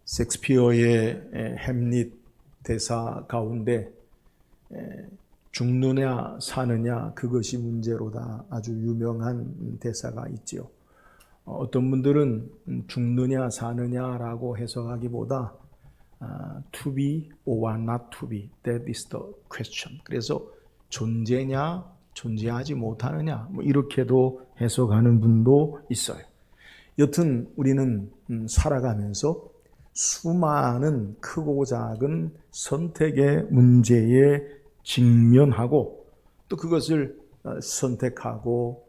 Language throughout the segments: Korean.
섹스피어의 햄릿 대사 가운데 죽느냐 사느냐 그것이 문제로다 아주 유명한 대사가 있지요. 어떤 분들은 죽느냐 사느냐라고 해석하기보다 to be or not to be, that is the question. 그래서 존재냐 존재하지 못하느냐 이렇게도 해석하는 분도 있어요. 여튼 우리는 살아가면서 수많은 크고 작은 선택의 문제에 직면하고 또 그것을 선택하고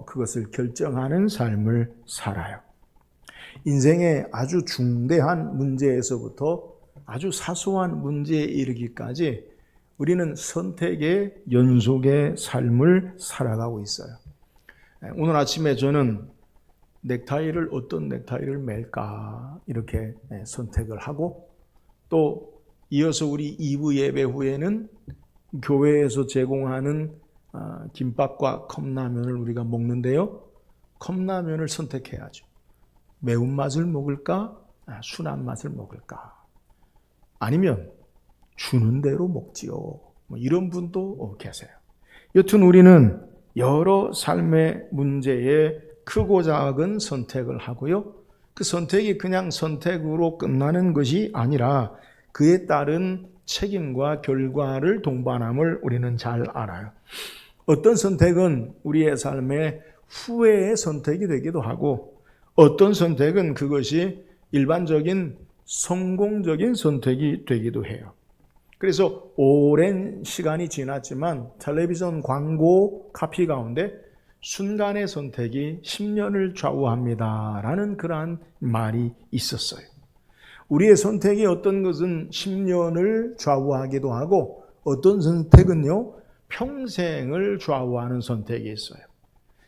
그것을 결정하는 삶을 살아요. 인생의 아주 중대한 문제에서부터 아주 사소한 문제에 이르기까지 우리는 선택의 연속의 삶을 살아가고 있어요. 오늘 아침에 저는 넥타이를 어떤 넥타이를 맬까 이렇게 선택을 하고 또 이어서 우리 2부 예배 후에는 교회에서 제공하는 김밥과 컵라면을 우리가 먹는데요. 컵라면을 선택해야죠. 매운맛을 먹을까? 순한 맛을 먹을까? 아니면 주는 대로 먹지요. 이런 분도 계세요. 여튼 우리는 여러 삶의 문제에 크고 작은 선택을 하고요. 그 선택이 그냥 선택으로 끝나는 것이 아니라 그에 따른 책임과 결과를 동반함을 우리는 잘 알아요. 어떤 선택은 우리의 삶의 후회의 선택이 되기도 하고 어떤 선택은 그것이 일반적인 성공적인 선택이 되기도 해요. 그래서 오랜 시간이 지났지만 텔레비전 광고 카피 가운데 순간의 선택이 10년을 좌우합니다라는 그러한 말이 있었어요. 우리의 선택이 어떤 것은 10년을 좌우하기도 하고 어떤 선택은요 평생을 좌우하는 선택이 있어요.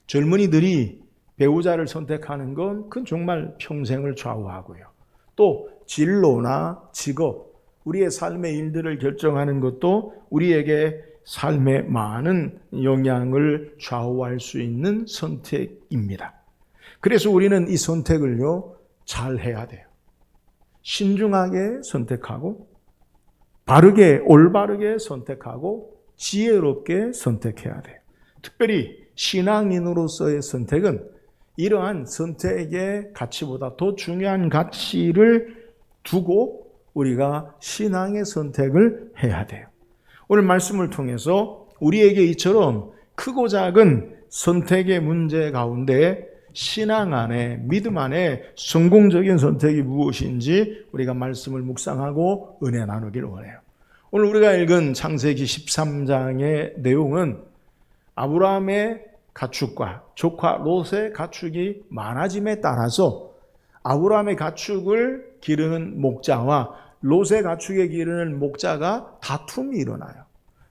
젊은이들이 배우자를 선택하는 건 그건 정말 평생을 좌우하고요. 또 진로나 직업, 우리의 삶의 일들을 결정하는 것도 우리에게 삶에 많은 영향을 좌우할 수 있는 선택입니다. 그래서 우리는 이 선택을요 잘 해야 돼요. 신중하게 선택하고 바르게 올바르게 선택하고 지혜롭게 선택해야 돼요. 특별히 신앙인으로서의 선택은 이러한 선택의 가치보다 더 중요한 가치를 두고 우리가 신앙의 선택을 해야 돼요. 오늘 말씀을 통해서 우리에게 이처럼 크고 작은 선택의 문제 가운데 신앙 안에 믿음 안에 성공적인 선택이 무엇인지 우리가 말씀을 묵상하고 은혜 나누길 원해요. 오늘 우리가 읽은 창세기 13장의 내용은 아브라함의 가축과 조카 롯의 가축이 많아짐에 따라서 아브라함의 가축을 기르는 목자와 롯의 가축에 기르는 목자가 다툼이 일어나요.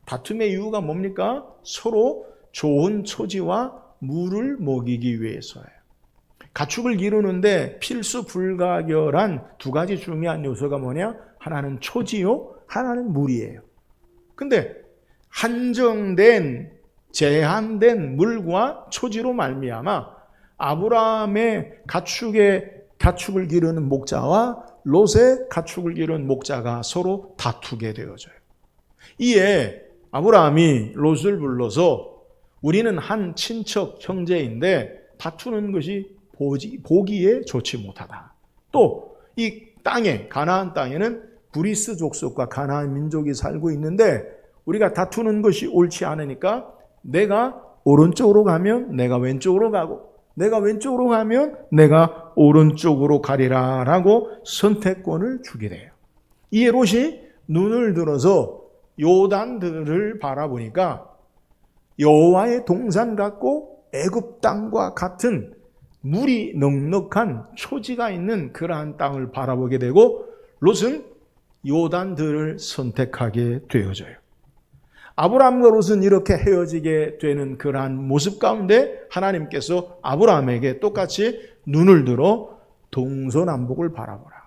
다툼의 이유가 뭡니까? 서로 좋은 초지와 물을 먹이기 위해서예요. 가축을 기르는데 필수 불가결한 두 가지 중요한 요소가 뭐냐? 하나는 초지요, 하나는 물이에요. 근데 한정된 제한된 물과 초지로 말미암아 아브라함의 가축을 기르는 목자와 롯의 가축을 기르는 목자가 서로 다투게 되어져요. 이에 아브라함이 롯을 불러서 우리는 한 친척 형제인데 다투는 것이 보기에 좋지 못하다. 또 이 땅에 가나안 땅에는 브리스 족속과 가나안 민족이 살고 있는데 우리가 다투는 것이 옳지 않으니까 내가 오른쪽으로 가면 내가 왼쪽으로 가고 내가 왼쪽으로 가면 내가 오른쪽으로 가리라 라고 선택권을 주게 돼요. 이에 롯이 눈을 들어서 요단들을 바라보니까 여호와의 동산 같고 애굽 땅과 같은 물이 넉넉한 초지가 있는 그러한 땅을 바라보게 되고 롯은 요단들을 선택하게 되어져요. 아브라함과 롯은 이렇게 헤어지게 되는 그러한 모습 가운데 하나님께서 아브라함에게 똑같이 눈을 들어 동서남북을 바라보라.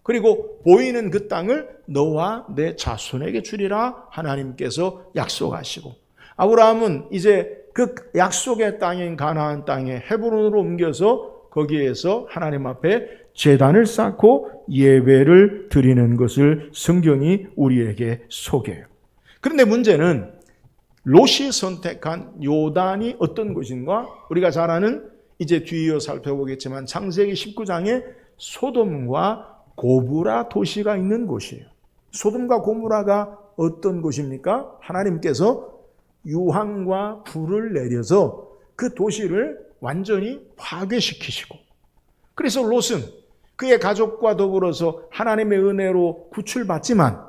그리고 보이는 그 땅을 너와 내 자손에게 주리라 하나님께서 약속하시고 아브라함은 이제 그 약속의 땅인 가나안 땅에 헤브론으로 옮겨서 거기에서 하나님 앞에 제단을 쌓고 예배를 드리는 것을 성경이 우리에게 소개해요. 그런데 문제는 롯이 선택한 요단이 어떤 곳인가? 우리가 잘 아는, 이제 뒤이어 살펴보겠지만 창세기 19장에 소돔과 고무라 도시가 있는 곳이에요. 소돔과 고무라가 어떤 곳입니까? 하나님께서 유황과 불을 내려서 그 도시를 완전히 파괴시키시고, 그래서 롯은 그의 가족과 더불어서 하나님의 은혜로 구출받지만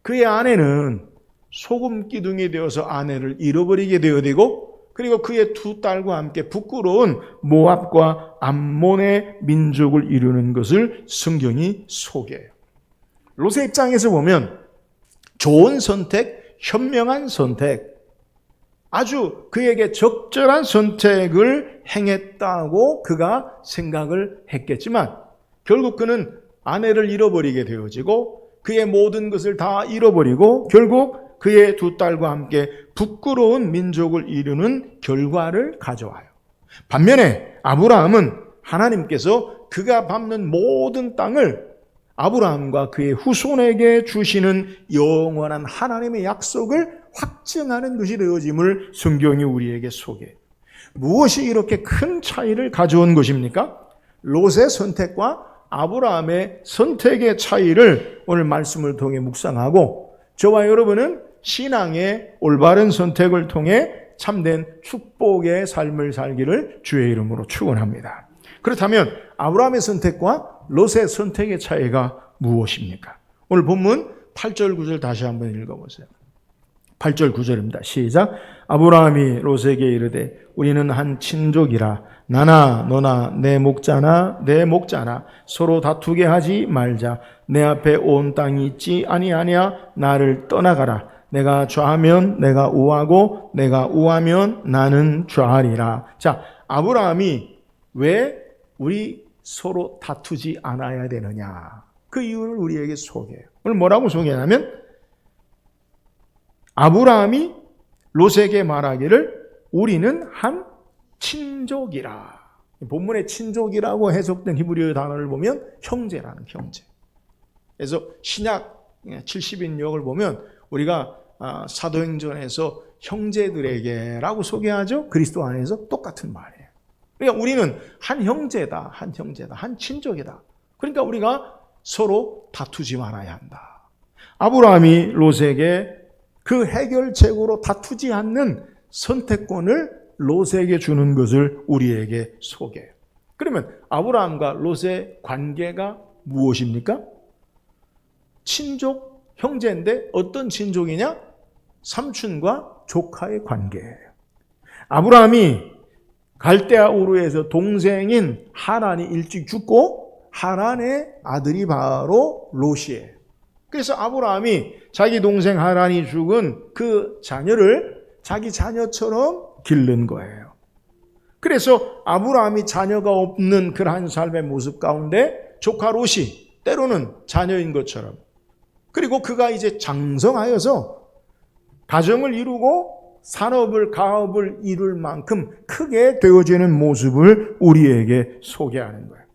그의 아내는 소금 기둥이 되어서 아내를 잃어버리게 되고, 그리고 그의 두 딸과 함께 부끄러운 모압과 암몬의 민족을 이루는 것을 성경이 소개해요. 롯의 입장에서 보면 좋은 선택, 현명한 선택, 아주 그에게 적절한 선택을 행했다고 그가 생각을 했겠지만 결국 그는 아내를 잃어버리게 되어지고 그의 모든 것을 다 잃어버리고 결국 그의 두 딸과 함께 부끄러운 민족을 이루는 결과를 가져와요. 반면에 아브라함은 하나님께서 그가 밟는 모든 땅을 아브라함과 그의 후손에게 주시는 영원한 하나님의 약속을 확증하는 것이 되어짐을 성경이 우리에게 소개해요. 무엇이 이렇게 큰 차이를 가져온 것입니까? 롯의 선택과 아브라함의 선택의 차이를 오늘 말씀을 통해 묵상하고, 저와 여러분은 신앙의 올바른 선택을 통해 참된 축복의 삶을 살기를 주의 이름으로 축원합니다. 그렇다면 아브라함의 선택과 롯의 선택의 차이가 무엇입니까? 오늘 본문 8절 9절 다시 한번 읽어보세요. 8절 9절입니다. 시작. 아브라함이 롯에게 이르되 우리는 한 친족이라 나나 너나 내 목자나 내 목자나 서로 다투게 하지 말자. 내 앞에 온 땅이 있지 아니하냐. 나를 떠나가라. 내가 좌하면 내가 우하고 내가 우하면 나는 좌하리라. 자, 아브라함이 왜 우리 서로 다투지 않아야 되느냐, 그 이유를 우리에게 소개해요. 오늘 뭐라고 소개하냐면 아브라함이 롯에게 말하기를 우리는 한 친족이라. 본문의 친족이라고 해석된 히브리어 단어를 보면 형제라는, 형제. 그래서 신약 70인역을 보면 우리가 사도행전에서 형제들에게라고 소개하죠. 그리스도 안에서 똑같은 말이에요. 그러니까 우리는 한 형제다, 한 형제다, 한 친족이다. 그러니까 우리가 서로 다투지 말아야 한다. 아브라함이 롯에게 그 해결책으로 다투지 않는 선택권을 롯에게 주는 것을 우리에게 소개해요. 그러면 아브라함과 롯의 관계가 무엇입니까? 친족, 형제인데 어떤 친족이냐? 삼촌과 조카의 관계예요. 아브라함이 갈대아 우르에서 동생인 하란이 일찍 죽고 하란의 아들이 바로 롯이에요. 그래서 아브라함이 자기 동생 하란이 죽은 그 자녀를 자기 자녀처럼 기른 거예요. 그래서 아브라함이 자녀가 없는 그러한 삶의 모습 가운데 조카 롯이 때로는 자녀인 것처럼, 그리고 그가 이제 장성하여서 가정을 이루고 산업을, 가업을 이룰 만큼 크게 되어지는 모습을 우리에게 소개하는 거예요.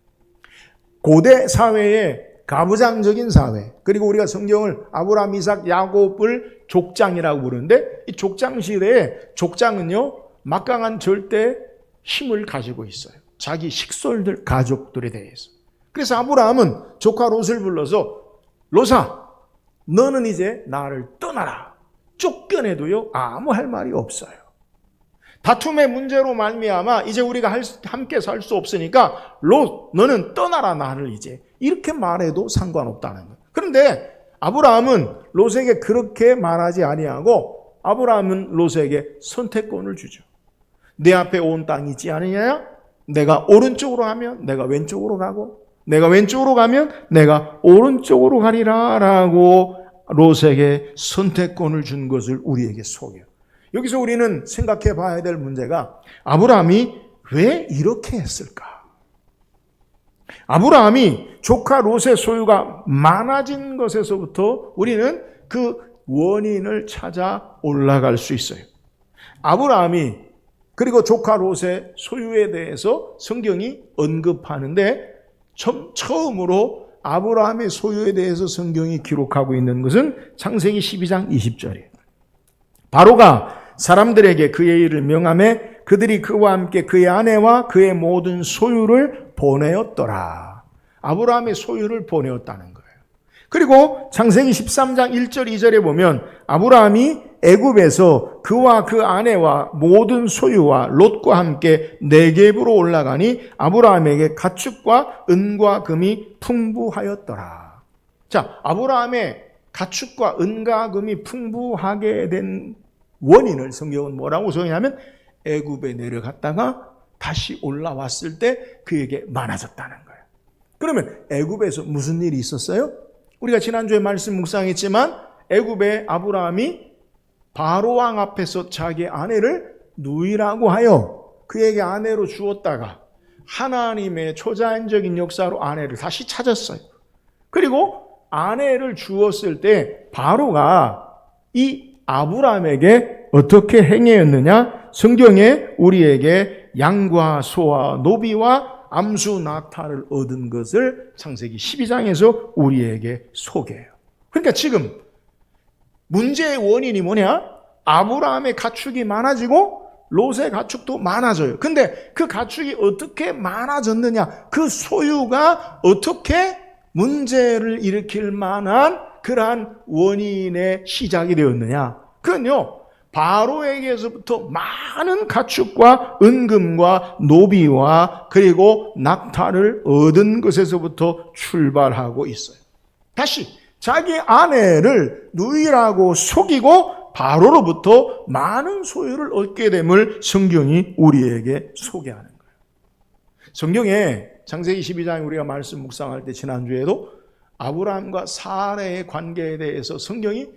고대 사회의 가부장적인 사회, 그리고 우리가 성경을 아브라함, 이삭, 야곱을 족장이라고 부르는데, 이 족장 시대에 족장은요 막강한 절대 힘을 가지고 있어요. 자기 식솔들, 가족들에 대해서. 그래서 아브라함은 조카 롯을 불러서 롯아, 너는 이제 나를 떠나라. 쫓겨내도요 아무 할 말이 없어요. 다툼의 문제로 말미암아 이제 우리가 함께 살 수 없으니까 롯, 너는 떠나라, 나를 이제. 이렇게 말해도 상관없다는 거예요. 그런데 아브라함은 롯에게 그렇게 말하지 아니하고 아브라함은 롯에게 선택권을 주죠. 내 앞에 온 땅이 있지 않느냐? 내가 오른쪽으로 가면 내가 왼쪽으로 가고, 내가 왼쪽으로 가면 내가 오른쪽으로 가리라 라고 롯에게 선택권을 준 것을 우리에게 소개해요. 여기서 우리는 생각해 봐야 될 문제가 아브라함이 왜 이렇게 했을까? 아브라함이 조카 롯의 소유가 많아진 것에서부터 우리는 그 원인을 찾아 올라갈 수 있어요. 아브라함이 그리고 조카 롯의 소유에 대해서 성경이 언급하는데 처음으로 아브라함의 소유에 대해서 성경이 기록하고 있는 것은 창세기 12장 20절이에요. 바로가 사람들에게 그의 일을 명하매 그들이 그와 함께 그의 아내와 그의 모든 소유를 보내었더라. 아브라함의 소유를 보내었다는 거예요. 그리고 창세기 13장 1절 2절에 보면 아브라함이 애굽에서 그와 그 아내와 모든 소유와 롯과 함께 네겝으로 올라가니 아브라함에게 가축과 은과 금이 풍부하였더라. 자, 아브라함의 가축과 은과 금이 풍부하게 된 원인을 성경은 뭐라고 소개하냐면 애굽에 내려갔다가 다시 올라왔을 때 그에게 많아졌다는 거예요. 그러면 애굽에서 무슨 일이 있었어요? 우리가 지난주에 말씀 묵상했지만 애굽의 아브라함이 바로 왕 앞에서 자기 아내를 누이라고 하여 그에게 아내로 주었다가 하나님의 초자연적인 역사로 아내를 다시 찾았어요. 그리고 아내를 주었을 때 바로가 이 아브라함에게 어떻게 행하였느냐? 성경에 우리에게 양과 소와 노비와 암수 낙타를 얻은 것을 창세기 12장에서 우리에게 소개해요. 그러니까 지금 문제의 원인이 뭐냐? 아브라함의 가축이 많아지고 롯의 가축도 많아져요. 근데 그 가축이 어떻게 많아졌느냐? 그 소유가 어떻게 문제를 일으킬 만한 그러한 원인의 시작이 되었느냐? 그건요, 바로에게서부터 많은 가축과 은금과 노비와 그리고 낙타를 얻은 것에서부터 출발하고 있어요. 다시 자기 아내를 누이라고 속이고 바로로부터 많은 소유를 얻게 됨을 성경이 우리에게 소개하는 거예요. 성경에 창세기 12장 우리가 말씀 묵상할 때 지난주에도 아브라함과 사라의 관계에 대해서 성경이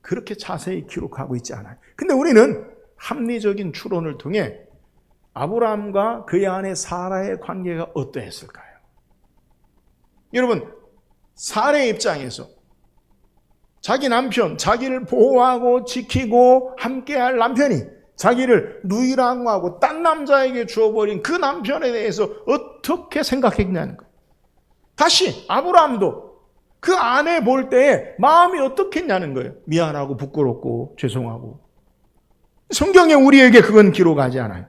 그렇게 자세히 기록하고 있지 않아요. 근데 우리는 합리적인 추론을 통해 아브라함과 그의 아내 사라의 관계가 어떠했을까요? 여러분, 사라의 입장에서 자기 남편, 자기를 보호하고 지키고 함께할 남편이 자기를 누이라고 하고 딴 남자에게 주어버린 그 남편에 대해서 어떻게 생각했냐는 거예요. 다시 아브라함도 그 아내 볼 때에 마음이 어떻겠냐는 거예요. 미안하고 부끄럽고 죄송하고. 성경에 우리에게 그건 기록하지 않아요.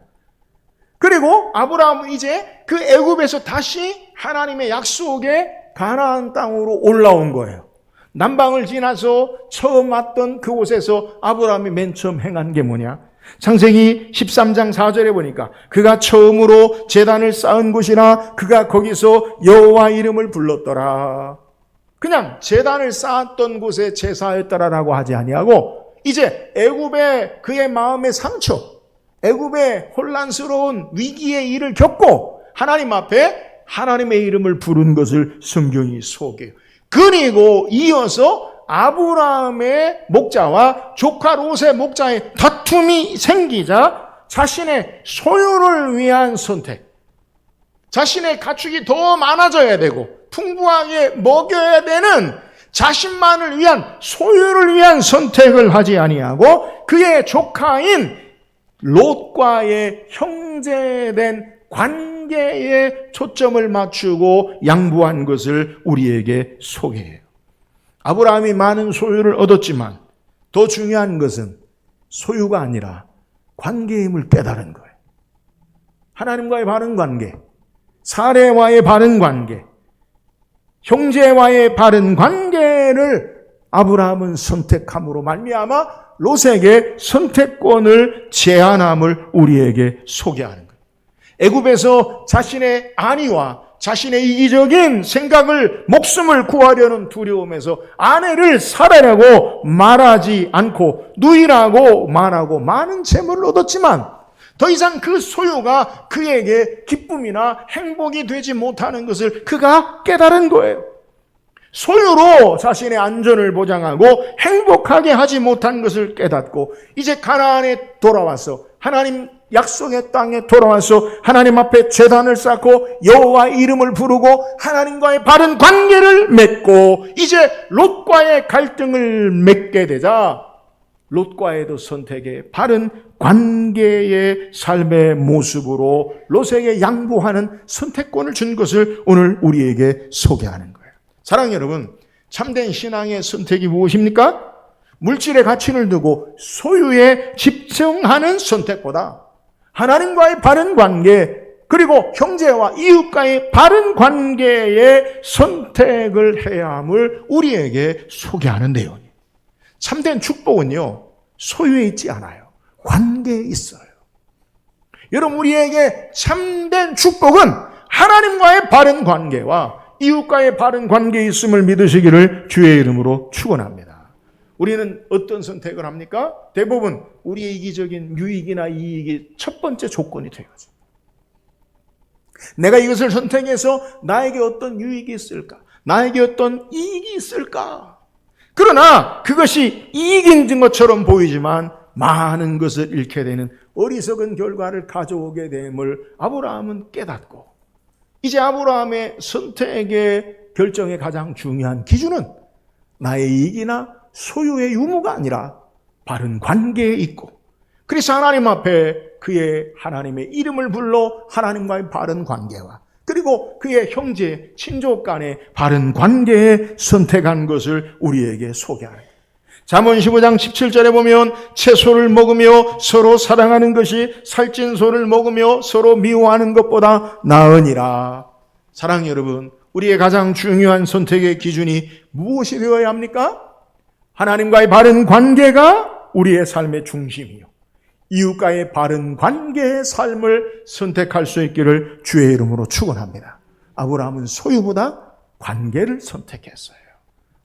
그리고 아브라함은 이제 그 애굽에서 다시 하나님의 약속의 가나안 땅으로 올라온 거예요. 남방을 지나서 처음 왔던 그곳에서 아브라함이 맨 처음 행한 게 뭐냐? 창세기 13장 4절에 보니까 그가 처음으로 제단을 쌓은 곳이라 그가 거기서 여호와 이름을 불렀더라. 그냥 제단을 쌓았던 곳에 제사했더라라고 하지 아니하고 이제 애굽의 그의 마음의 상처, 애굽의 혼란스러운 위기의 일을 겪고 하나님 앞에 하나님의 이름을 부른 것을 성경이 소개해요. 그리고 이어서 아브라함의 목자와 조카 롯의 목자의 다툼이 생기자 자신의 소유를 위한 선택, 자신의 가축이 더 많아져야 되고 풍부하게 먹여야 되는 자신만을 위한 소유를 위한 선택을 하지 아니하고 그의 조카인 롯과의 형제된 관계에 초점을 맞추고 양보한 것을 우리에게 소개해요. 아브라함이 많은 소유를 얻었지만 더 중요한 것은 소유가 아니라 관계임을 깨달은 거예요. 하나님과의 바른 관계, 사례와의 바른 관계, 형제와의 바른 관계를 아브라함은 선택함으로 말미암아 롯에게 선택권을 제한함을 우리에게 소개하는 거예요. 애굽에서 자신의 안위와 자신의 이기적인 생각을 목숨을 구하려는 두려움에서 아내를 살아라고 말하지 않고 누이라고 말하고 많은 재물을 얻었지만 더 이상 그 소유가 그에게 기쁨이나 행복이 되지 못하는 것을 그가 깨달은 거예요. 소유로 자신의 안전을 보장하고 행복하게 하지 못한 것을 깨닫고 이제 가나안에 돌아와서 하나님 약속의 땅에 돌아와서 하나님 앞에 제단을 쌓고 여호와 이름을 부르고 하나님과의 바른 관계를 맺고 이제 롯과의 갈등을 맺게 되자 롯과의도 선택의 바른 관계의 삶의 모습으로 롯에게 양보하는 선택권을 준 것을 오늘 우리에게 소개하는 거예요. 사랑하는 여러분, 참된 신앙의 선택이 무엇입니까? 물질의 가치를 두고 소유에 집중하는 선택보다 하나님과의 바른 관계, 그리고 형제와 이웃과의 바른 관계의 선택을 해야 함을 우리에게 소개하는 내용이에요. 참된 축복은요, 소유에 있지 않아요. 관계에 있어요. 여러분, 우리에게 참된 축복은 하나님과의 바른 관계와 이웃과의 바른 관계에 있음을 믿으시기를 주의 이름으로 축원합니다. 우리는 어떤 선택을 합니까? 대부분 우리의 이기적인 유익이나 이익이 첫 번째 조건이 되어져. 내가 이것을 선택해서 나에게 어떤 유익이 있을까? 나에게 어떤 이익이 있을까? 그러나 그것이 이익인 것처럼 보이지만 많은 것을 잃게 되는 어리석은 결과를 가져오게 됨을 아브라함은 깨닫고, 이제 아브라함의 선택의 결정의 가장 중요한 기준은 나의 이익이나 소유의 유무가 아니라 바른 관계에 있고, 그래서 하나님 앞에 그의 하나님의 이름을 불러 하나님과의 바른 관계와 그리고 그의 형제, 친족 간의 바른 관계에 선택한 것을 우리에게 소개하는 거예요. 잠언 15장 17절에 보면 채소를 먹으며 서로 사랑하는 것이 살찐 소를 먹으며 서로 미워하는 것보다 나으니라. 사랑하는 여러분, 우리의 가장 중요한 선택의 기준이 무엇이 되어야 합니까? 하나님과의 바른 관계가 우리의 삶의 중심이요, 이웃과의 바른 관계의 삶을 선택할 수 있기를 주의 이름으로 축원합니다. 아브라함은 소유보다 관계를 선택했어요.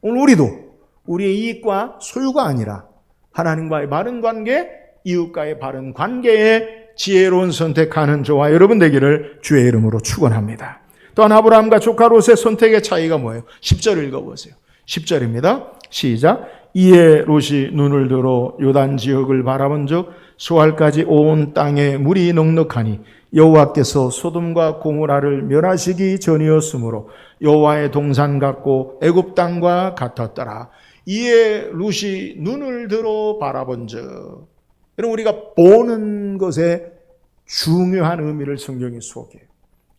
오늘 우리도 우리의 이익과 소유가 아니라 하나님과의 바른 관계, 이웃과의 바른 관계에 지혜로운 선택하는 저와 여러분 되기를 주의 이름으로 축원합니다. 또한 아브라함과 조카 롯의 선택의 차이가 뭐예요? 10절 읽어보세요. 10절입니다. 시작. 이에 롯이 눈을 들어 요단 지역을 바라본즉 소알까지 온 땅에 물이 넉넉하니 여호와께서 소돔과 고모라를 멸하시기 전이었으므로 여호와의 동산 같고 애굽 땅과 같았더라. 이에 롯이 눈을 들어 바라본즉, 여러분, 우리가 보는 것에 중요한 의미를 성경이 소개해요.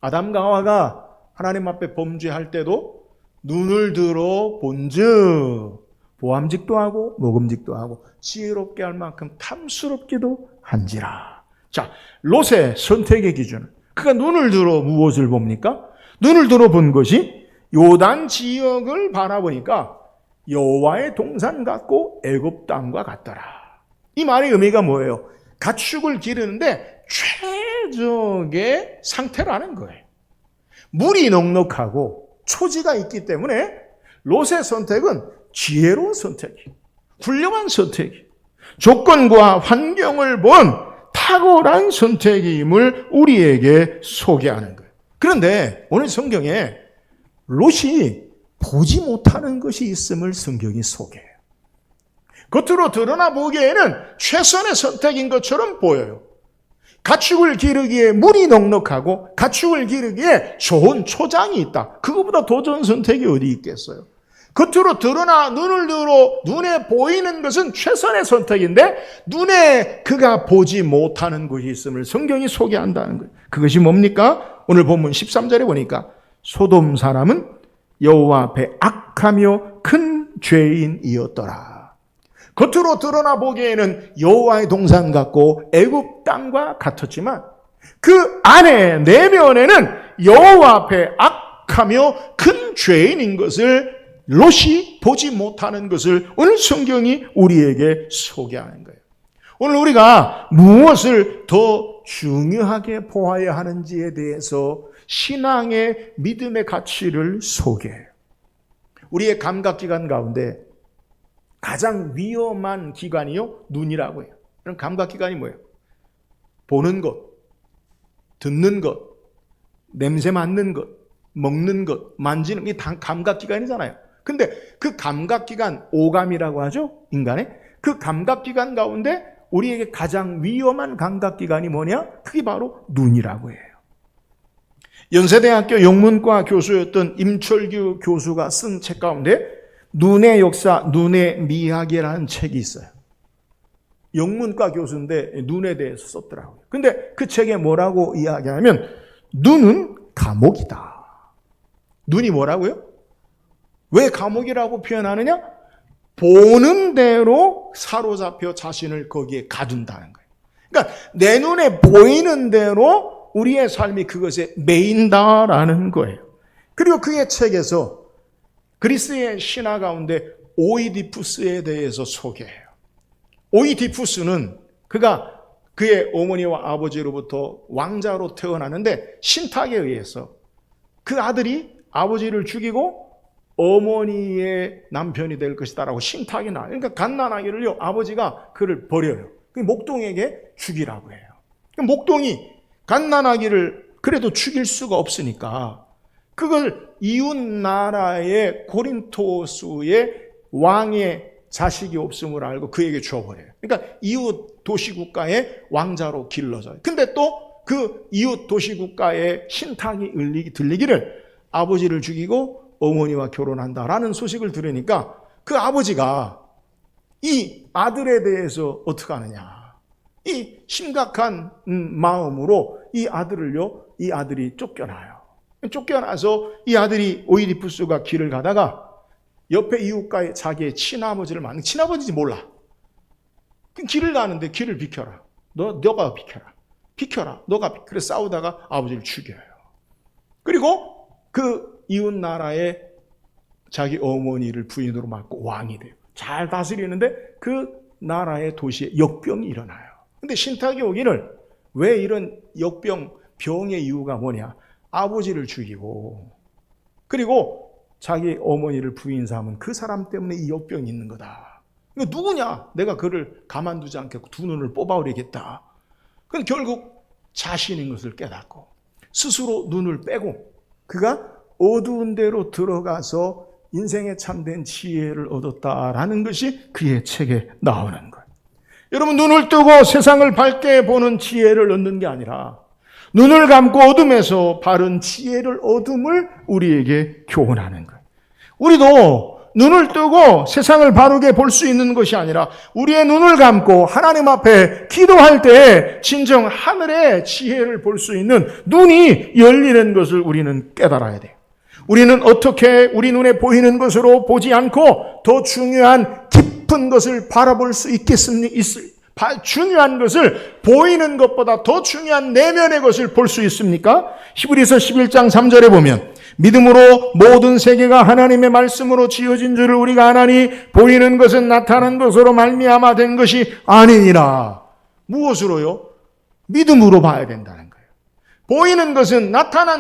아담과 하와가 하나님 앞에 범죄할 때도 눈을 들어 본즉 보암직도 하고 먹음직도 하고 지혜롭게 할 만큼 탐스럽기도 한지라. 자, 롯의 선택의 기준은, 그가 눈을 들어 무엇을 봅니까? 눈을 들어 본 것이 요단 지역을 바라보니까 여호와의 동산 같고 애굽 땅과 같더라. 이 말의 의미가 뭐예요? 가축을 기르는데 최적의 상태라는 거예요. 물이 넉넉하고 초지가 있기 때문에 롯의 선택은 지혜로운 선택이, 훌륭한 선택이, 조건과 환경을 본 탁월한 선택임을 우리에게 소개하는 거예요. 그런데 오늘 성경에 롯이 보지 못하는 것이 있음을 성경이 소개해요. 겉으로 드러나 보기에는 최선의 선택인 것처럼 보여요. 가축을 기르기에 물이 넉넉하고 가축을 기르기에 좋은 초장이 있다. 그거보다 더 좋은 선택이 어디 있겠어요? 겉으로 드러나 눈을 들어 눈에 보이는 것은 최선의 선택인데 눈에 그가 보지 못하는 것이 있음을 성경이 소개한다는 거예요. 그것이 뭡니까? 오늘 본문 13절에 보니까 소돔 사람은 여호와 앞에 악하며 큰 죄인이었더라. 겉으로 드러나 보기에는 여호와의 동산 같고 애굽 땅과 같았지만 그 안에 내면에는 여호와 앞에 악하며 큰 죄인인 것을 롯이 보지 못하는 것을 오늘 성경이 우리에게 소개하는 거예요. 오늘 우리가 무엇을 더 중요하게 보아야 하는지에 대해서 신앙의 믿음의 가치를 소개해요. 우리의 감각기관 가운데 가장 위험한 기관이요, 눈이라고 해요. 그럼 감각기관이 뭐예요? 보는 것, 듣는 것, 냄새 맡는 것, 먹는 것, 만지는 게 다 감각기관이잖아요. 근데 그 감각기관, 오감이라고 하죠, 인간의. 그 감각기관 가운데 우리에게 가장 위험한 감각기관이 뭐냐? 그게 바로 눈이라고 해요. 연세대학교 영문과 교수였던 임철규 교수가 쓴 책 가운데 눈의 역사, 눈의 미학이라는 책이 있어요. 영문과 교수인데 눈에 대해서 썼더라고요. 근데 그 책에 뭐라고 이야기하면 눈은 감옥이다. 눈이 뭐라고요? 왜 감옥이라고 표현하느냐? 보는 대로 사로잡혀 자신을 거기에 가둔다는 거예요. 그러니까 내 눈에 보이는 대로 우리의 삶이 그것에 매인다라는 거예요. 그리고 그의 책에서 그리스의 신화 가운데 오이디푸스에 대해서 소개해요. 오이디푸스는 그가 그의 어머니와 아버지로부터 왕자로 태어나는데 신탁에 의해서 그 아들이 아버지를 죽이고 어머니의 남편이 될 것이다라고 신탁이 나요. 그러니까 갓난아기를요, 아버지가 그를 버려요. 그 목동에게 죽이라고 해요. 목동이 갓난아기를 그래도 죽일 수가 없으니까 그걸 이웃 나라의 고린토스의 왕의 자식이 없음을 알고 그에게 줘버려요. 그러니까 이웃 도시국가의 왕자로 길러져요. 근데 또 그 이웃 도시국가의 신탁이 들리기를 아버지를 죽이고 어머니와 결혼한다라는 소식을 들으니까 그 아버지가 이 아들에 대해서 어떻게 하느냐. 이 심각한 마음으로 이 아들이 쫓겨나요. 쫓겨나서 이 아들이 오이디푸스가 길을 가다가 옆에 이웃가에 자기의 친아버지를 만나. 친아버지인지 몰라. 길을 가는데 길을 비켜라. 너가 비켜라. 비켜라. 너가 비켜라. 그래서 싸우다가 아버지를 죽여요. 그리고 그 이웃 나라에 자기 어머니를 부인으로 맡고 왕이 돼요. 잘 다스리는데 그 나라의 도시에 역병이 일어나요. 근데 신탁이 오기를 왜 이런 병의 이유가 뭐냐? 아버지를 죽이고 그리고 자기 어머니를 부인 삼은 그 사람 때문에 이 역병이 있는 거다. 누구냐? 내가 그를 가만두지 않겠고 두 눈을 뽑아버리겠다. 그럼 결국 자신인 것을 깨닫고 스스로 눈을 빼고 그가 어두운 데로 들어가서 인생에 참된 지혜를 얻었다라는 것이 그의 책에 나오는 거예요. 여러분, 눈을 뜨고 세상을 밝게 보는 지혜를 얻는 게 아니라 눈을 감고 어둠에서 바른 지혜를 얻음을 우리에게 교훈하는 거예요. 우리도 눈을 뜨고 세상을 바르게 볼 수 있는 것이 아니라 우리의 눈을 감고 하나님 앞에 기도할 때 진정 하늘의 지혜를 볼 수 있는 눈이 열리는 것을 우리는 깨달아야 돼요. 우리는 어떻게 우리 눈에 보이는 것으로 보지 않고 더 중요한 깊은 것을 바라볼 수 있겠습니까? 중요한 것을 보이는 것보다 더 중요한 내면의 것을 볼 수 있습니까? 히브리서 11장 3절에 보면 믿음으로 모든 세계가 하나님의 말씀으로 지어진 줄을 우리가 아나니 보이는 것은 나타난 것으로 말미암아 된 것이 아니니라. 무엇으로요? 믿음으로 봐야 된다는 거예요. 보이는 것은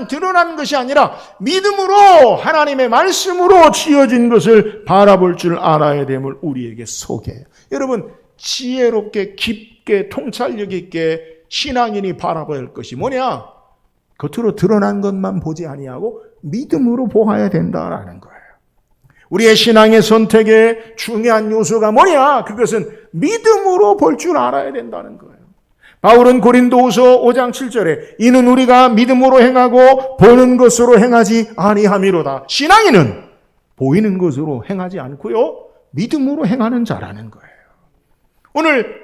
드러난 것이 아니라 믿음으로 하나님의 말씀으로 지어진 것을 바라볼 줄 알아야 됨을 우리에게 소개해요. 여러분, 지혜롭게 깊게 통찰력 있게 신앙인이 바라봐야 할 것이 뭐냐? 겉으로 드러난 것만 보지 아니하고 믿음으로 보아야 된다라는 거예요. 우리의 신앙의 선택의 중요한 요소가 뭐냐? 그것은 믿음으로 볼 줄 알아야 된다는 거예요. 바울은 고린도후서 5장 7절에 이는 우리가 믿음으로 행하고 보는 것으로 행하지 아니함이로다. 신앙인은 보이는 것으로 행하지 않고요, 믿음으로 행하는 자라는 거예요. 오늘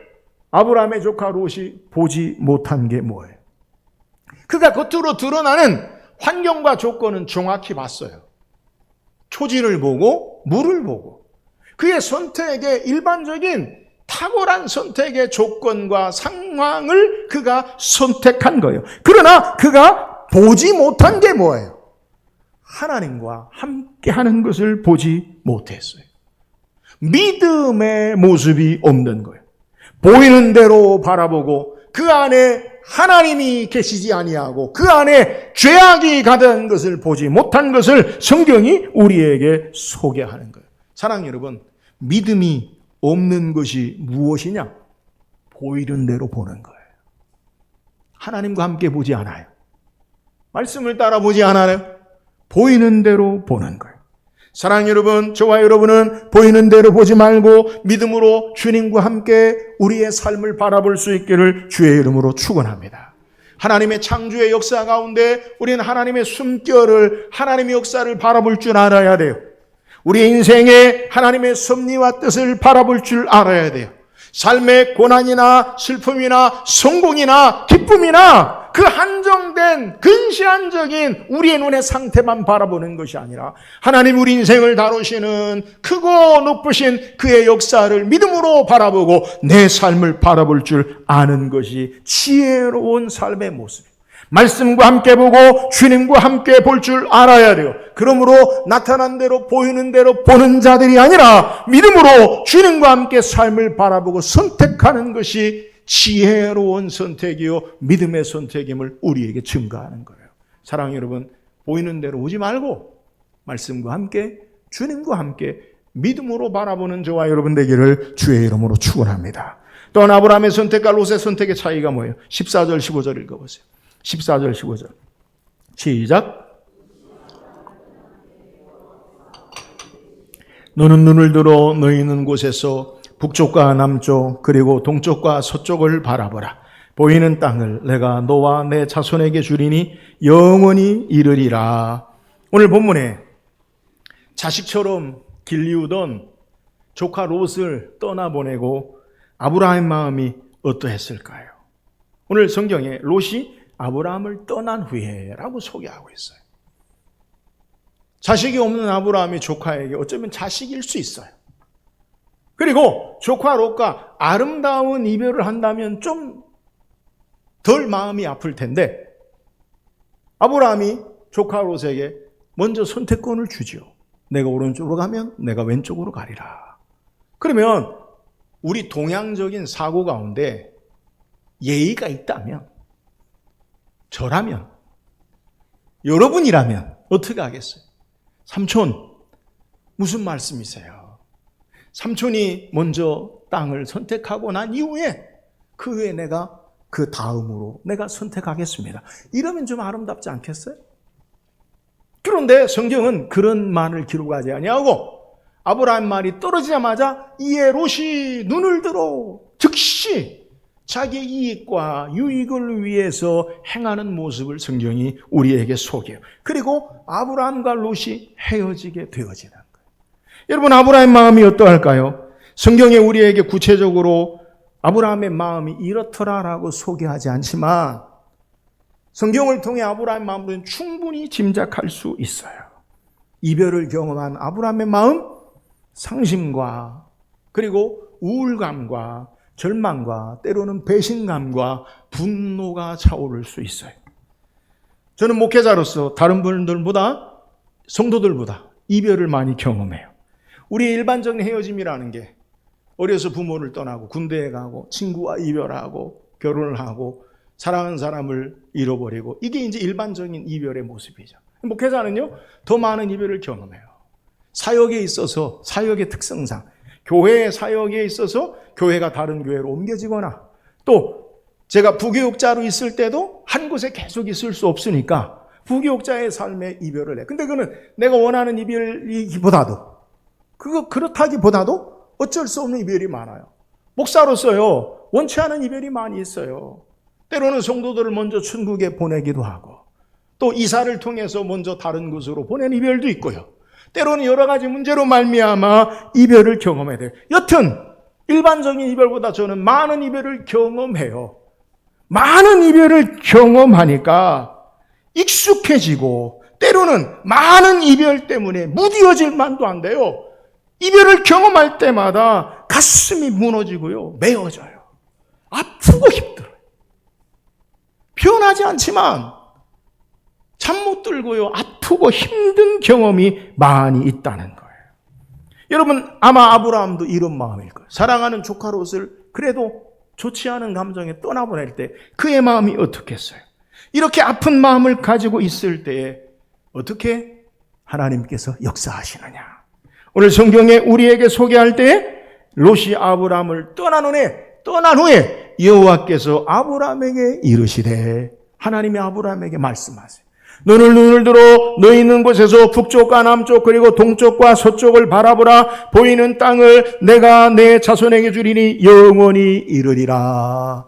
아브라함의 조카 롯이 보지 못한 게 뭐예요? 그가 겉으로 드러나는 환경과 조건은 정확히 봤어요. 초지를 보고 물을 보고 그의 선택의 일반적인 탁월한 선택의 조건과 상황을 그가 선택한 거예요. 그러나 그가 보지 못한 게 뭐예요? 하나님과 함께하는 것을 보지 못했어요. 믿음의 모습이 없는 거예요. 보이는 대로 바라보고 그 안에 하나님이 계시지 아니하고 그 안에 죄악이 가득한 것을 보지 못한 것을 성경이 우리에게 소개하는 거예요. 사랑하는 여러분, 믿음이 없는 것이 무엇이냐? 보이는 대로 보는 거예요. 하나님과 함께 보지 않아요. 말씀을 따라 보지 않아요. 보이는 대로 보는 거예요. 사랑하는 여러분, 저와 여러분은 보이는 대로 보지 말고 믿음으로 주님과 함께 우리의 삶을 바라볼 수 있기를 주의 이름으로 축원합니다. 하나님의 창조의 역사 가운데 우리는 하나님의 숨결을, 하나님의 역사를 바라볼 줄 알아야 돼요. 우리의 인생에 하나님의 섭리와 뜻을 바라볼 줄 알아야 돼요. 삶의 고난이나 슬픔이나 성공이나 기쁨이나 그 한정된 근시안적인 우리의 눈의 상태만 바라보는 것이 아니라 하나님 우리 인생을 다루시는 크고 높으신 그의 역사를 믿음으로 바라보고 내 삶을 바라볼 줄 아는 것이 지혜로운 삶의 모습입니다. 말씀과 함께 보고 주님과 함께 볼 줄 알아야 돼요. 그러므로 나타난 대로 보이는 대로 보는 자들이 아니라 믿음으로 주님과 함께 삶을 바라보고 선택하는 것이 지혜로운 선택이요 믿음의 선택임을 우리에게 증거하는 거예요. 사랑하는 여러분, 보이는 대로 오지 말고 말씀과 함께 주님과 함께 믿음으로 바라보는 저와 여러분 되기를 주의 이름으로 축원합니다. 또한 아브라함의 선택과 롯의 선택의 차이가 뭐예요? 14절 15절 읽어보세요. 14절 15절 시작. 너는 눈을 들어 너희 있는 곳에서 북쪽과 남쪽 그리고 동쪽과 서쪽을 바라보라. 보이는 땅을 내가 너와 내 자손에게 주리니 영원히 이르리라. 오늘 본문에 자식처럼 길리우던 조카 롯을 떠나보내고 아브라함의 마음이 어떠했을까요? 오늘 성경에 롯이 아브라함을 떠난 후에라고 소개하고 있어요. 자식이 없는 아브라함이 조카에게 어쩌면 자식일 수 있어요. 그리고 조카 롯과 아름다운 이별을 한다면 좀 덜 마음이 아플 텐데 아브라함이 조카 롯에게 먼저 선택권을 주죠. 내가 오른쪽으로 가면 내가 왼쪽으로 가리라. 그러면 우리 동양적인 사고 가운데 예의가 있다면, 저라면, 여러분이라면 어떻게 하겠어요? 삼촌, 무슨 말씀이세요? 삼촌이 먼저 땅을 선택하고 난 이후에 그 후에 내가 그 다음으로 내가 선택하겠습니다. 이러면 좀 아름답지 않겠어요? 그런데 성경은 그런 말을 기록하지 아니하고 아브라함 말이 떨어지자마자 이에 롯이 눈을 들어 즉시 자기 이익과 유익을 위해서 행하는 모습을 성경이 우리에게 소개해요. 그리고 아브라함과 롯이 헤어지게 되어지는 거예요. 여러분, 아브라함의 마음이 어떠할까요? 성경에 우리에게 구체적으로 아브라함의 마음이 이렇더라라고 소개하지 않지만 성경을 통해 아브라함의 마음은 충분히 짐작할 수 있어요. 이별을 경험한 아브라함의 마음, 상심과 그리고 우울감과 절망과 때로는 배신감과 분노가 차오를 수 있어요. 저는 목회자로서 다른 분들보다, 성도들보다 이별을 많이 경험해요. 우리의 일반적인 헤어짐이라는 게 어려서 부모를 떠나고 군대에 가고 친구와 이별하고 결혼을 하고 사랑하는 사람을 잃어버리고, 이게 이제 일반적인 이별의 모습이죠. 목회자는요, 더 많은 이별을 경험해요. 사역에 있어서, 사역의 특성상 교회의 사역에 있어서 교회가 다른 교회로 옮겨지거나, 또 제가 부교육자로 있을 때도 한 곳에 계속 있을 수 없으니까 부교육자의 삶에 이별을 해. 근데 그거는 내가 원하는 이별이기보다도, 그렇다기보다도 어쩔 수 없는 이별이 많아요. 목사로서요, 원치 않은 이별이 많이 있어요. 때로는 성도들을 먼저 천국에 보내기도 하고, 또 이사를 통해서 먼저 다른 곳으로 보낸 이별도 있고요. 때로는 여러 가지 문제로 말미암아 이별을 경험해야 돼요. 여튼 일반적인 이별보다 저는 많은 이별을 경험해요. 많은 이별을 경험하니까 익숙해지고, 때로는 많은 이별 때문에 무뎌질 만도 안 돼요. 이별을 경험할 때마다 가슴이 무너지고요, 메어져요. 아프고 힘들어요. 변하지 않지만 잠 못 들고요, 아프고 힘든 경험이 많이 있다는 거예요. 여러분, 아마 아브라함도 이런 마음일 거예요. 사랑하는 조카 롯을 그래도 좋지 않은 감정에 떠나보낼 때 그의 마음이 어떻겠어요? 이렇게 아픈 마음을 가지고 있을 때에 어떻게 하나님께서 역사하시느냐? 오늘 성경에 우리에게 소개할 때에 롯이 아브라함을 떠난 후에 여호와께서 아브라함에게 이르시되, 하나님이 아브라함에게 말씀하세요. 너는 눈을 들어 너희 있는 곳에서 북쪽과 남쪽 그리고 동쪽과 서쪽을 바라보라. 보이는 땅을 내가 내 자손에게 주리니 영원히 이르리라.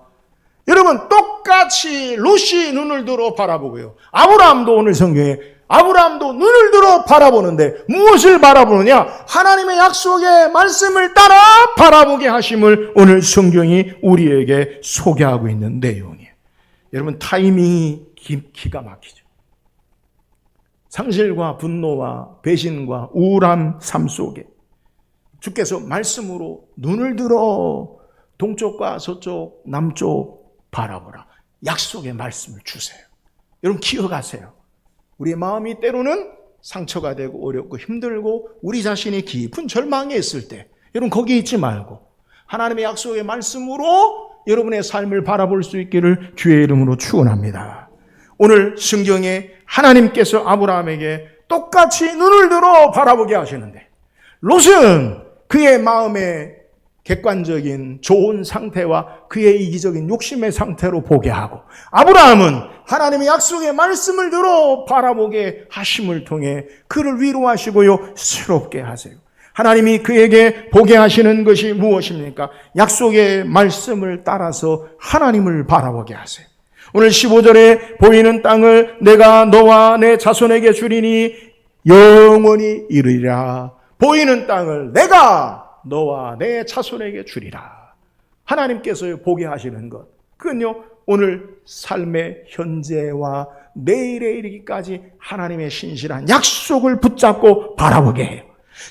여러분, 똑 똑같이 롯이 눈을 들어 바라보고요. 아브라함도 오늘 성경에 아브라함도 눈을 들어 바라보는데 무엇을 바라보느냐? 하나님의 약속의 말씀을 따라 바라보게 하심을 오늘 성경이 우리에게 소개하고 있는 내용이에요. 여러분, 타이밍이 기가 막히죠. 상실과 분노와 배신과 우울한 삶 속에 주께서 말씀으로 눈을 들어 동쪽과 서쪽, 남쪽 바라보라. 약속의 말씀을 주세요. 여러분 기억하세요. 우리의 마음이 때로는 상처가 되고 어렵고 힘들고 우리 자신이 깊은 절망에 있을 때 여러분 거기 있지 말고 하나님의 약속의 말씀으로 여러분의 삶을 바라볼 수 있기를 주의 이름으로 축원합니다. 오늘 성경에 하나님께서 아브라함에게 똑같이 눈을 들어 바라보게 하시는데 롯은 그의 마음의 객관적인 좋은 상태와 그의 이기적인 욕심의 상태로 보게 하고 아브라함은 하나님의 약속의 말씀을 들어 바라보게 하심을 통해 그를 위로하시고요 새롭게 하세요. 하나님이 그에게 보게 하시는 것이 무엇입니까? 약속의 말씀을 따라서 하나님을 바라보게 하세요. 오늘 15절에 보이는 땅을 내가 너와 내 자손에게 주리니 영원히 이르리라. 보이는 땅을 내가 너와 내 자손에게 주리라. 하나님께서 보게 하시는 것, 그건요 오늘 삶의 현재와 내일에 이르기까지 하나님의 신실한 약속을 붙잡고 바라보게 해요.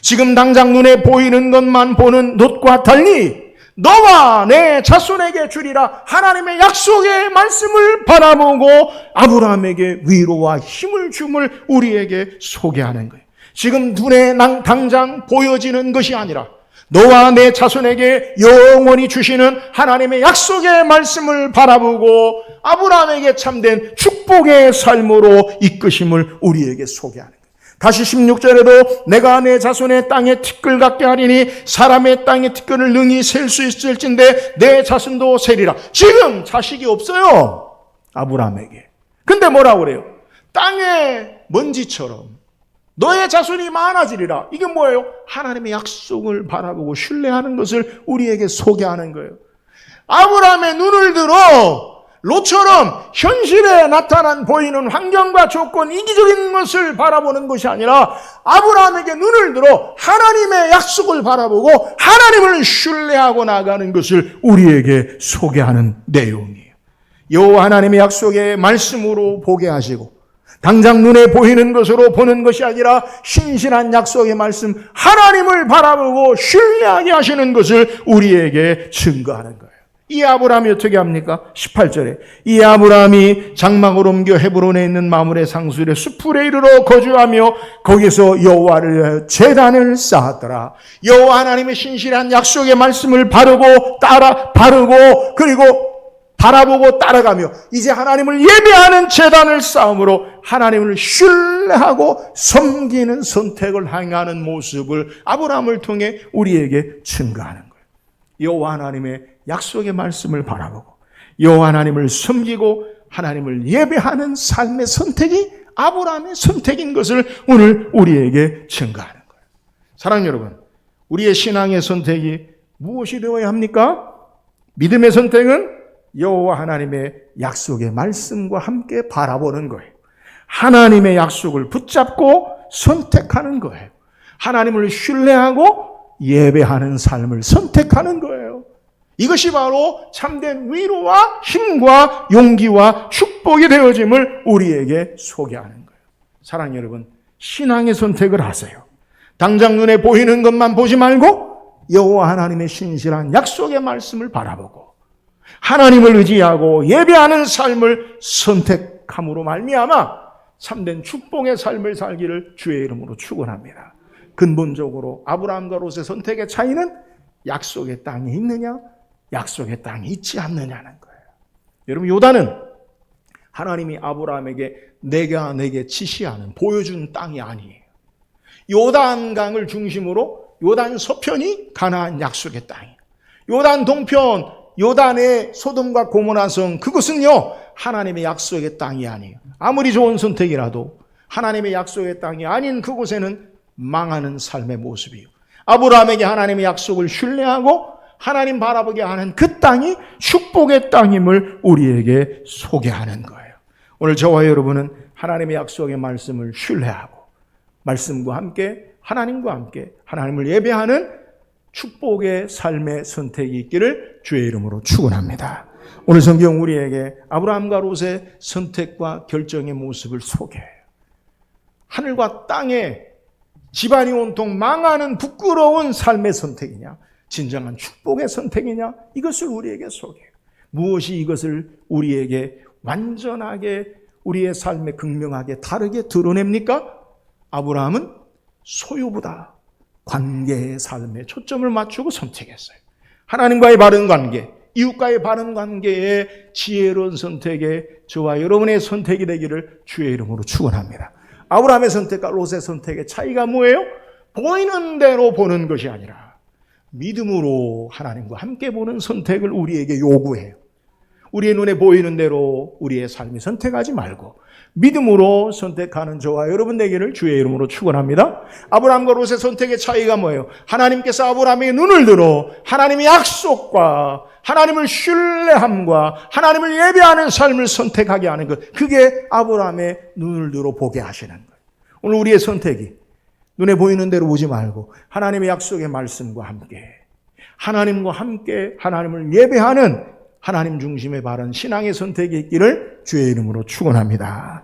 지금 당장 눈에 보이는 것만 보는 롯과 달리 너와 내 자손에게 주리라. 하나님의 약속의 말씀을 바라보고 아브라함에게 위로와 힘을 줌을 우리에게 소개하는 거예요. 지금 눈에 당장 보여지는 것이 아니라 너와 내 자손에게 영원히 주시는 하나님의 약속의 말씀을 바라보고 아브라함에게 참된 축복의 삶으로 이끄심을 우리에게 소개하는 거예요. 다시 16절에도 내가 내 자손의 땅에 티끌 같게 하리니 사람의 땅에 티끌을 능히 셀 수 있을진데 내 자손도 세리라. 지금 자식이 없어요, 아브라함에게. 근데 뭐라고 그래요? 땅의 먼지처럼 너의 자손이 많아지리라. 이게 뭐예요? 하나님의 약속을 바라보고 신뢰하는 것을 우리에게 소개하는 거예요. 아브라함의 눈을 들어 롯처럼 현실에 나타난 보이는 환경과 조건, 이기적인 것을 바라보는 것이 아니라 아브라함에게 눈을 들어 하나님의 약속을 바라보고 하나님을 신뢰하고 나가는 것을 우리에게 소개하는 내용이에요. 여호와 하나님의 약속의 말씀으로 보게 하시고 당장 눈에 보이는 것으로 보는 것이 아니라 신실한 약속의 말씀, 하나님을 바라보고 신뢰하게 하시는 것을 우리에게 증거하는 거예요. 이 아브라함이 어떻게 합니까? 18절에 이 아브라함이 장막을 옮겨 헤브론에 있는 마므레 상수의 수풀에 이르러 거주하며 거기서 여호와를 위하여 제단을 쌓았더라. 여호와 하나님의 신실한 약속의 말씀을 바르고 그리고 바라보고 따라가며 이제 하나님을 예배하는 제단을 쌓음으로 하나님을 신뢰하고 섬기는 선택을 행하는 모습을 아브라함을 통해 우리에게 증거하는 거예요. 여호와 하나님의 약속의 말씀을 바라보고 여호와 하나님을 섬기고 하나님을 예배하는 삶의 선택이 아브라함의 선택인 것을 오늘 우리에게 증거하는 거예요. 사랑하는 여러분, 우리의 신앙의 선택이 무엇이 되어야 합니까? 믿음의 선택은 여호와 하나님의 약속의 말씀과 함께 바라보는 거예요. 하나님의 약속을 붙잡고 선택하는 거예요. 하나님을 신뢰하고 예배하는 삶을 선택하는 거예요. 이것이 바로 참된 위로와 힘과 용기와 축복이 되어짐을 우리에게 소개하는 거예요. 사랑하는 여러분, 신앙의 선택을 하세요. 당장 눈에 보이는 것만 보지 말고 여호와 하나님의 신실한 약속의 말씀을 바라보고 하나님을 의지하고 예배하는 삶을 선택함으로 말미암아 참된 축복의 삶을 살기를 주의 이름으로 축원합니다. 근본적으로 아브라함과 롯의 선택의 차이는 약속의 땅이 있느냐, 약속의 땅이 있지 않느냐는 거예요. 여러분, 요단은 하나님이 아브라함에게 내가 내게 지시하는 보여준 땅이 아니에요. 요단강을 중심으로 요단 서편이 가나안 약속의 땅이에요. 요단 동편 요단의 소돔과 고모라 성, 그것은요 하나님의 약속의 땅이 아니에요. 아무리 좋은 선택이라도 하나님의 약속의 땅이 아닌 그곳에는 망하는 삶의 모습이에요. 아브라함에게 하나님의 약속을 신뢰하고 하나님 바라보게 하는 그 땅이 축복의 땅임을 우리에게 소개하는 거예요. 오늘 저와 여러분은 하나님의 약속의 말씀을 신뢰하고 말씀과 함께 하나님과 함께 하나님을 예배하는 축복의 삶의 선택이 있기를 주의 이름으로 축원합니다. 오늘 성경 우리에게 아브라함과 롯의 선택과 결정의 모습을 소개해요. 하늘과 땅에 집안이 온통 망하는 부끄러운 삶의 선택이냐, 진정한 축복의 선택이냐, 이것을 우리에게 소개해요. 무엇이 이것을 우리에게 완전하게 우리의 삶에 극명하게 다르게 드러냅니까? 아브라함은 소유보다 관계의 삶에 초점을 맞추고 선택했어요. 하나님과의 바른 관계, 이웃과의 바른 관계의 지혜로운 선택에 저와 여러분의 선택이 되기를 주의 이름으로 축원합니다. 아브라함의 선택과 롯의 선택의 차이가 뭐예요? 보이는 대로 보는 것이 아니라 믿음으로 하나님과 함께 보는 선택을 우리에게 요구해요. 우리의 눈에 보이는 대로 우리의 삶이 선택하지 말고 믿음으로 선택하는 저와 여러분 되기를 주의 이름으로 축원합니다. 아브라함과 롯의 선택의 차이가 뭐예요? 하나님께서 아브라함에게 눈을 들어 하나님의 약속과 하나님을 신뢰함과 하나님을 예배하는 삶을 선택하게 하는 것, 그게 아브라함의 눈을 들어 보게 하시는 거예요. 오늘 우리의 선택이 눈에 보이는 대로 보지 말고 하나님의 약속의 말씀과 함께 하나님과 함께 하나님을 예배하는 하나님 중심의 바른 신앙의 선택이 있기를 주의 이름으로 축원합니다.